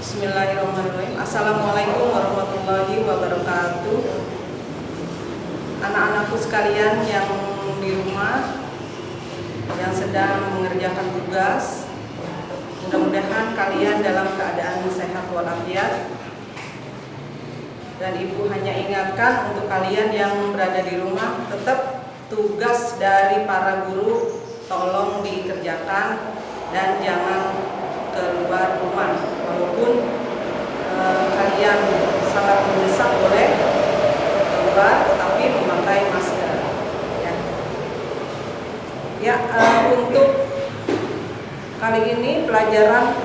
Bismillahirrahmanirrahim. Assalamualaikum warahmatullahi wabarakatuh. Anak-anakku sekalian yang di rumah, yang sedang mengerjakan tugas, mudah-mudahan kalian dalam keadaan sehat walafiat. Dan Ibu hanya ingatkan untuk kalian yang berada di rumah, tetap tugas dari para guru tolong dikerjakan dan jangan keluar rumah. Walaupun kalian sangat mendesak boleh keluar, tetapi memakai masker. Untuk kali ini pelajaran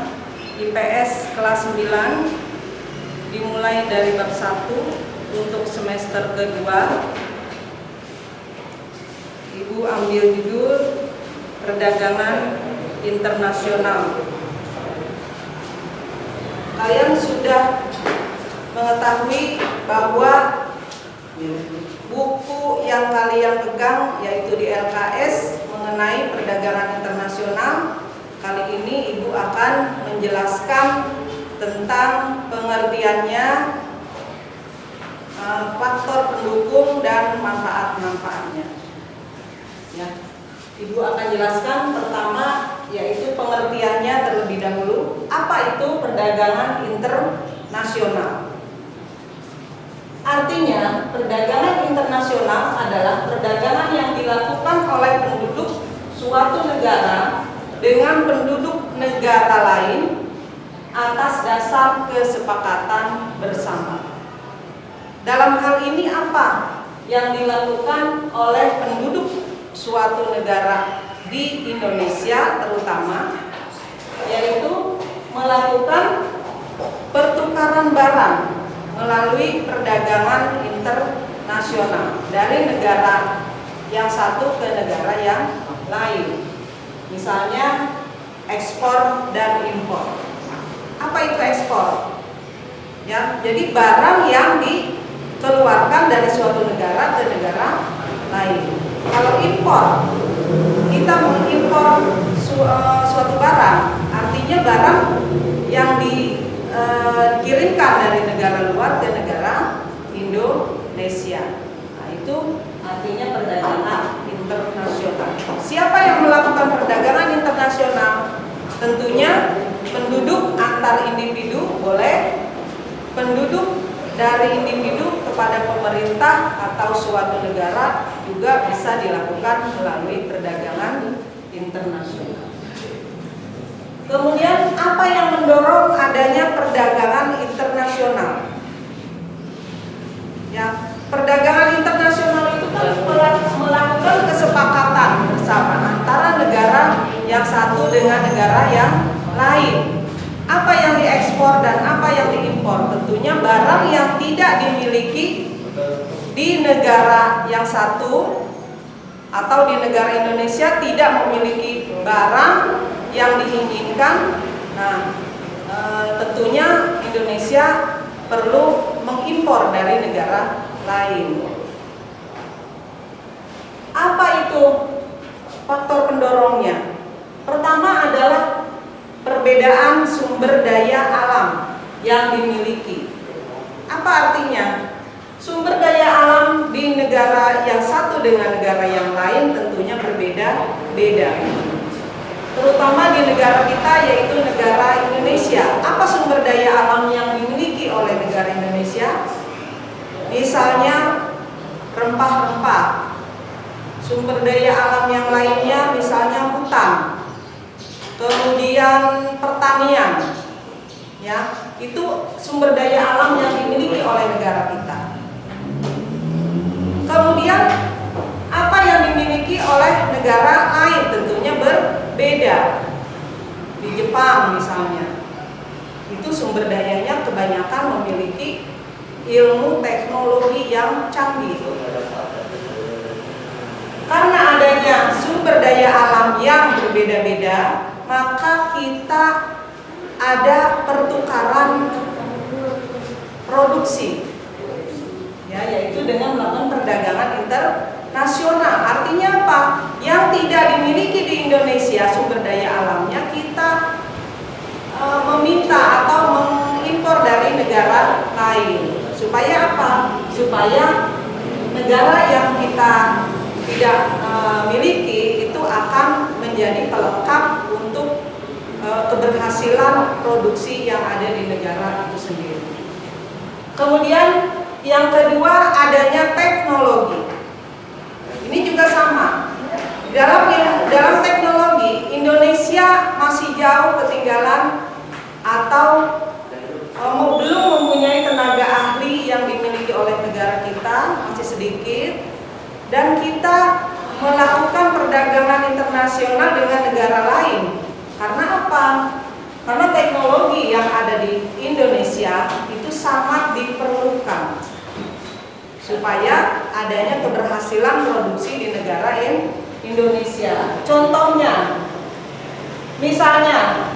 IPS kelas 9 dimulai dari bab 1 untuk semester kedua. Ibu ambil judul Perdagangan Internasional. Kalian sudah mengetahui bahwa buku yang kalian pegang yaitu di LKS mengenai perdagangan internasional. Kali ini Ibu akan menjelaskan tentang pengertiannya, faktor pendukung dan manfaat-manfaatnya. Ibu akan jelaskan pertama yaitu pengertiannya terlebih dahulu. Apa itu perdagangan internasional? Artinya, perdagangan internasional adalah perdagangan yang dilakukan oleh penduduk suatu negara dengan penduduk negara lain atas dasar kesepakatan bersama. Dalam hal ini apa yang dilakukan oleh penduduk suatu negara di Indonesia terutama, yaitu melakukan pertukaran barang melalui perdagangan internasional dari negara yang satu ke negara yang lain. Misalnya ekspor dan impor. Apa itu ekspor? Jadi barang yang dikeluarkan dari suatu negara ke negara lain. Kalau impor, kita mengimpor suatu barang, artinya barang yang dikirimkan dari negara luar ke negara Indonesia. Nah, itu artinya perdagangan internasional. Siapa yang melakukan perdagangan internasional? Tentunya penduduk antar individu boleh, penduduk dari individu kepada pemerintah atau suatu negara juga bisa dilakukan melalui perdagangan internasional. Kemudian apa yang mendorong adanya perdagangan internasional? Perdagangan internasional itu kan melakukan kesepakatan bersama antara negara yang satu dengan negara yang lain. Apa yang diekspor dan apa yang diimpor? Tentunya barang yang tidak dimiliki di negara yang satu atau di negara Indonesia tidak memiliki barang yang diinginkan. Nah, tentunya Indonesia perlu mengimpor dari negara lain. Apa itu faktor pendorongnya? Pertama adalah perbedaan sumber daya alam yang dimiliki. Apa artinya? Sumber daya alam di negara yang satu dengan negara yang lain tentunya berbeda-beda. Terutama di negara kita yaitu negara Indonesia. Apa sumber daya alam yang dimiliki oleh negara Indonesia? Misalnya rempah-rempah. Sumber daya alam yang lainnya misalnya hutan. Kemudian pertanian, itu sumber daya alam yang dimiliki oleh negara kita. Kemudian apa yang dimiliki oleh negara lain tentunya berbeda. Di Jepang misalnya, itu sumber dayanya kebanyakan memiliki ilmu teknologi yang canggih. Karena adanya sumber daya alam yang berbeda-beda, maka kita ada pertukaran produksi, yaitu dengan melakukan perdagangan internasional. Artinya apa? Yang tidak dimiliki di Indonesia sumber daya alamnya, kita meminta atau negara lain. Supaya apa? Supaya negara yang kita tidak miliki itu akan menjadi pelengkap untuk keberhasilan produksi yang ada di negara itu sendiri. Kemudian yang kedua, adanya teknologi. Ini juga sama. Dalam teknologi, Indonesia masih jauh ketinggalan atau belum mempunyai tenaga ahli yang dimiliki oleh negara kita, masih sedikit. Dan kita melakukan perdagangan internasional dengan negara lain. Karena apa? Karena teknologi yang ada di Indonesia itu sangat diperlukan supaya adanya keberhasilan produksi di negara Indonesia. Contohnya, misalnya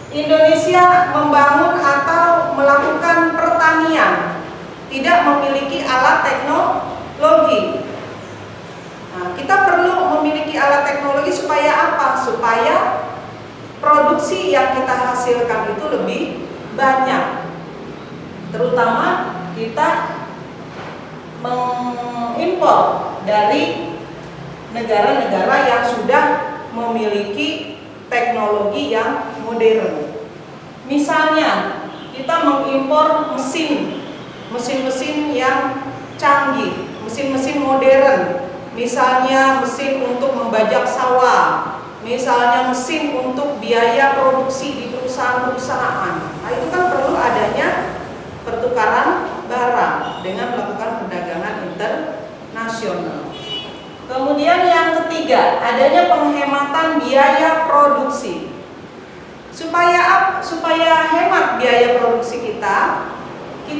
Indonesia membangun atau melakukan pertanian tidak memiliki alat teknologi. Nah, kita perlu memiliki alat teknologi supaya apa? Supaya produksi yang kita hasilkan itu lebih banyak. Terutama kita mengimpor dari negara-negara yang sudah memiliki teknologi yang modern. Misalnya, kita mengimpor mesin-mesin yang canggih, mesin-mesin modern. Misalnya mesin untuk membajak sawah, misalnya mesin untuk biaya produksi di perusahaan-perusahaan. Nah, itu kan perlu adanya pertukaran barang dengan melakukan perdagangan internasional. Kemudian yang ketiga, adanya penghematan biaya produksi. Supaya hemat biaya produksi kita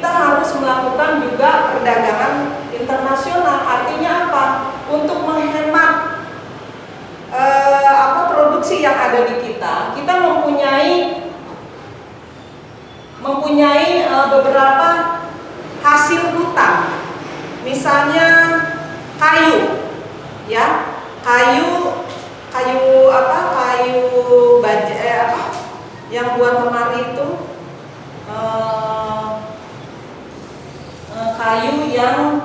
harus melakukan juga perdagangan internasional. Artinya apa? Untuk menghemat produksi yang ada di kita mempunyai beberapa hasil hutan. Misalnya kayu, ya, kayu baja, yang buat lemari itu, kayu yang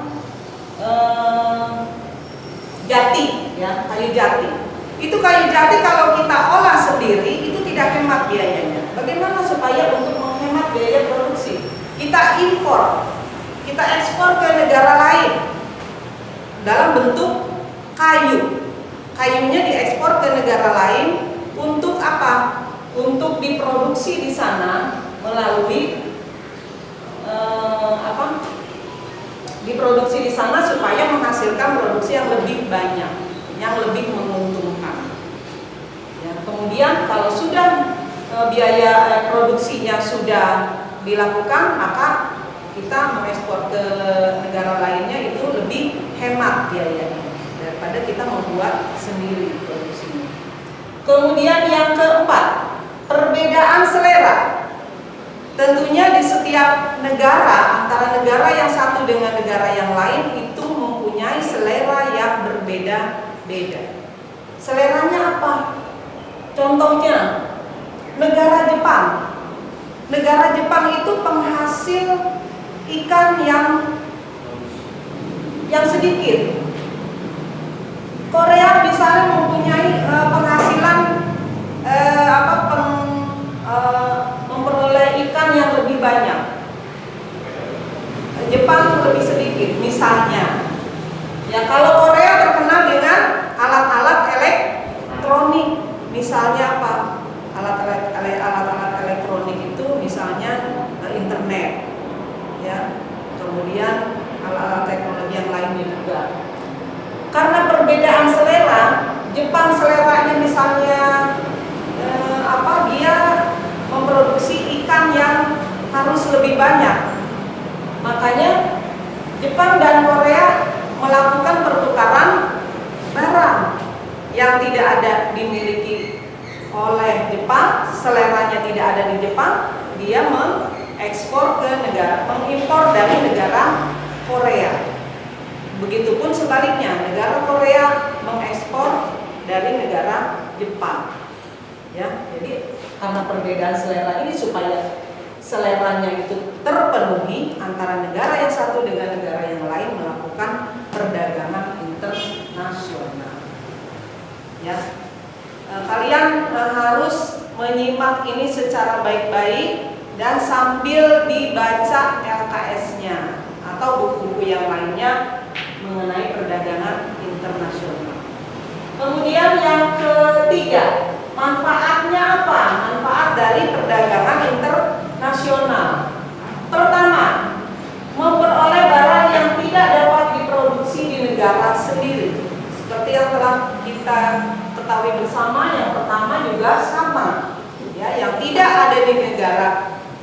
jati, ya, kayu jati. Itu kayu jati kalau kita olah sendiri itu tidak hemat biayanya. Bagaimana supaya untuk menghemat biaya produksi? Kita impor, kita ekspor ke negara lain dalam bentuk kayu. Kayunya diekspor ke negara lain untuk apa? Untuk diproduksi di sana melalui diproduksi di sana supaya menghasilkan produksi yang lebih banyak, yang lebih menguntungkan. Ya, kemudian kalau sudah biaya produksinya sudah dilakukan, maka kita mengekspor ke negara lainnya itu lebih hemat biayanya daripada kita membuat sendiri produksinya. Kemudian yang keempat, perbedaan selera. Tentunya di setiap negara, antara negara yang satu dengan negara yang lain itu mempunyai selera yang berbeda-beda. Seleranya apa? Contohnya, negara Jepang. Negara Jepang itu penghasil ikan yang sedikit. Korea misalnya mempunyai penghasilan memperoleh ikan yang lebih banyak. Jepang lebih sedikit misalnya. Ya, kalau Korea terkenal dengan alat-alat elektronik. Misalnya apa? Alat-alat elektronik itu misalnya internet. Ya. Kemudian alat-alat teknologi yang lainnya juga. Karena perbedaan selera, Jepang seleranya misalnya dia memproduksi ikan yang harus lebih banyak. Makanya Jepang dan Korea melakukan pertukaran barang yang tidak ada dimiliki oleh Jepang, seleranya tidak ada di Jepang, dia mengekspor ke mengimpor dari negara Korea. Begitupun sebaliknya, negara Korea mengekspor dari negara Jepang. Ya, jadi karena perbedaan selera ini supaya seleranya itu terpenuhi dipenuhi antara negara yang satu dengan negara yang lain melakukan perdagangan internasional. Ya, kalian harus menyimak ini secara baik-baik dan sambil dibaca LKS-nya atau buku-buku yang lainnya mengenai perdagangan internasional. Kemudian yang ketiga, manfaatnya apa? Manfaat dari perdagangan internasional. Pertama, memperoleh barang yang tidak dapat diproduksi di negara sendiri. Seperti yang telah kita ketahui bersama, yang pertama juga sama. Ya, yang tidak ada di negara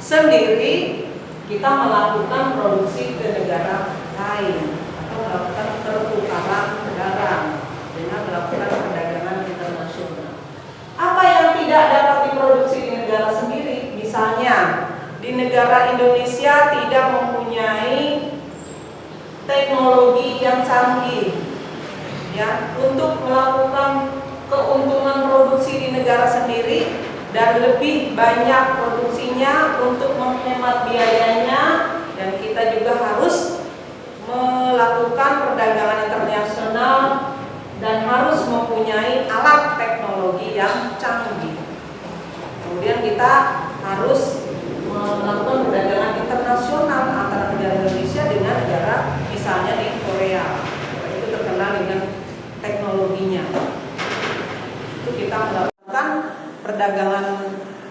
sendiri, kita melakukan produksi ke negara lain atau melakukan pertukaran barang dengan melakukan perdagangan internasional. Apa yang tidak dapat diproduksi di negara sendiri? Misalnya, di negara Indonesia tidak mempunyai teknologi yang canggih, ya, untuk melakukan keuntungan produksi di negara sendiri dan lebih banyak produksinya untuk menghemat biayanya, dan kita juga harus melakukan perdagangan internasional dan harus mempunyai alat teknologi yang canggih. Kemudian kita harus melakukan perdagangan internasional antara negara Indonesia dengan negara misalnya di Korea. Itu terkenal dengan teknologinya. Itu kita melakukan perdagangan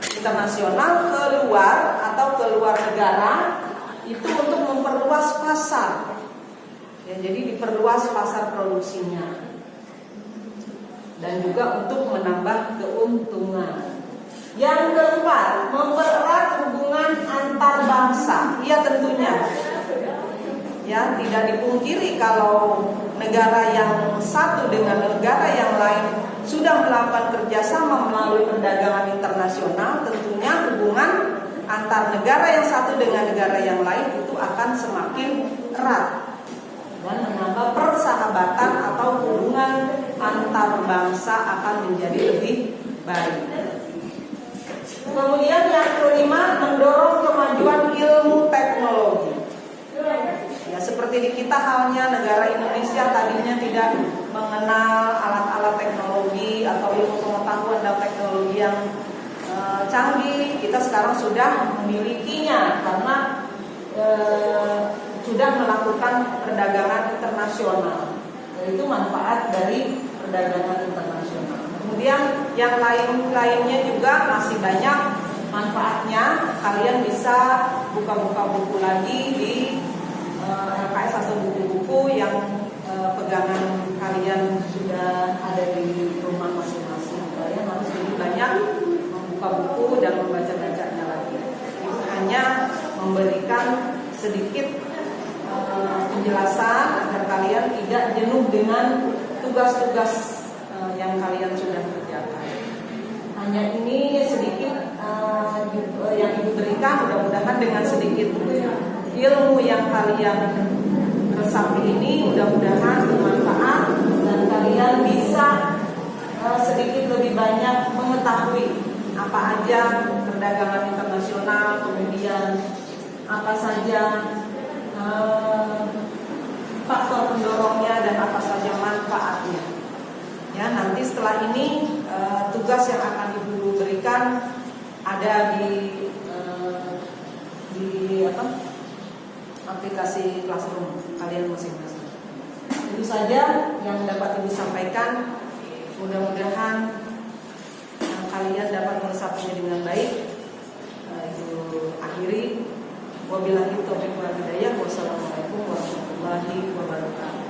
internasional keluar atau keluar negara itu untuk memperluas pasar. Ya, jadi diperluas pasar produksinya. Dan juga untuk menambah keuntungan. Yang keempat, mempererat hubungan antar bangsa. Ya, tentunya. Ya, tidak dipungkiri kalau negara yang satu dengan negara yang lain sudah melakukan kerjasama melalui perdagangan internasional, tentunya hubungan antar negara yang satu dengan negara yang lain itu akan semakin erat dan menambah persahabatan atau hubungan antar bangsa akan menjadi lebih baik. Kemudian yang kelima, mendorong kemajuan ilmu teknologi. Ya, seperti di kita halnya negara Indonesia tadinya tidak mengenal alat-alat teknologi atau ilmu pengetahuan dan teknologi yang canggih, kita sekarang sudah memilikinya karena sudah melakukan perdagangan internasional. Itu manfaat dari perdagangan internasional. Kemudian yang lainnya juga masih banyak manfaatnya. Kalian bisa buka-buka buku lagi di LKS atau buku-buku yang pegangan kalian sudah ada di rumah masing-masing. Kalian harus lebih banyak membuka buku dan membaca-bacanya lagi. Itu hanya memberikan sedikit penjelasan agar kalian tidak jenuh dengan tugas-tugas yang kalian sudah kerjakan. Hanya ini sedikit yang Ibu berikan, mudah-mudahan dengan sedikit ilmu yang kalian resapi ini mudah-mudahan bermanfaat dan kalian bisa sedikit lebih banyak mengetahui apa aja perdagangan internasional, kemudian apa saja faktor pendorongnya dan apa saja manfaatnya. Ya, nanti setelah ini tugas yang akan Ibu berikan ada di aplikasi Classroom kalian masing-masing. Itu saja yang dapat Ibu sampaikan. Mudah-mudahan kalian dapat meresapinya dengan baik. Ibu akhiri. Wabillahi taufiq wal hidayah. Wassalamualaikum warahmatullahi wabarakatuh.